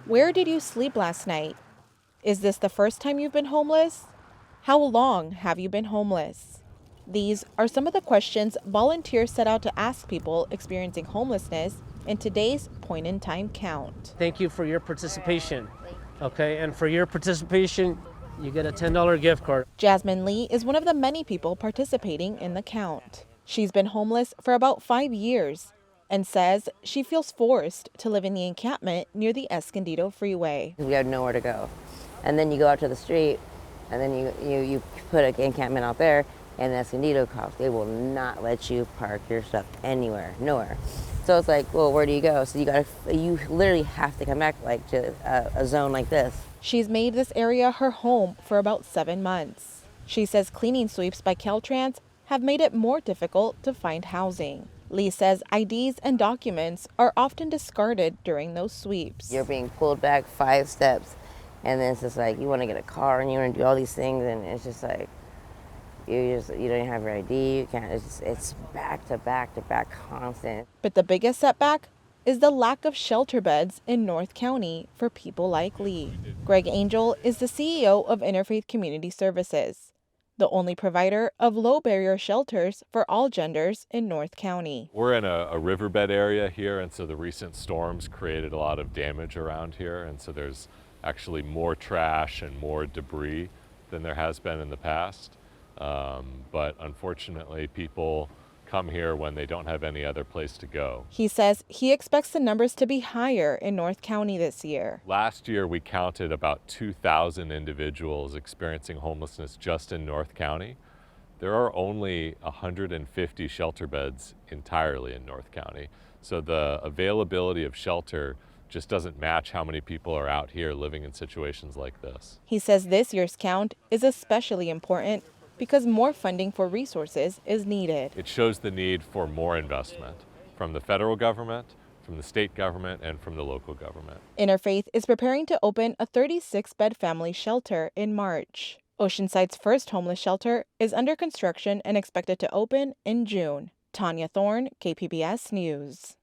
Where did you sleep last night? Is this the first time you've been homeless? How long have you been homeless? These are some of the questions volunteers set out to ask people experiencing homelessness in today's point in time count. Thank you for your participation. Okay, and for your participation, you get a $10 gift card. Jasmine Lee is one of the many people participating in the count. She's been homeless for about 5 years and says she feels forced to live in the encampment near the Escondido freeway. We have nowhere to go. And then you go out to the street, and then you put an encampment out there, and the Escondido cops, they will not let you park your stuff anywhere, nowhere. So it's like, well, where do you go? So you literally have to come back like to a zone like this. She's made this area her home for about 7 months. She says cleaning sweeps by Caltrans have made it more difficult to find housing. Lee says IDs and documents are often discarded during those sweeps. You're being pulled back 5 steps, and then it's just like you want to get a car and you want to do all these things, and it's just like you don't have your ID. You can't. It's back to back to back constant. But the biggest setback is the lack of shelter beds in North County for people like Lee. Greg Angel is the CEO of Interfaith Community Services, the only provider of low-barrier shelters for all genders in North County. We're in a riverbed area here, and so the recent storms created a lot of damage around here, and so there's actually more trash and more debris than there has been in the past. But unfortunately, people come here when they don't have any other place to go. He says he expects the numbers to be higher in North County this year. Last year, we counted about 2,000 individuals experiencing homelessness just in North County. There are only 150 shelter beds entirely in North County. So the availability of shelter just doesn't match how many people are out here living in situations like this. He says this year's count is especially important because more funding for resources is needed. It shows the need for more investment from the federal government, from the state government, and from the local government. Interfaith is preparing to open a 36-bed family shelter in March. Oceanside's first homeless shelter is under construction and expected to open in June. Tania Thorne, KPBS News.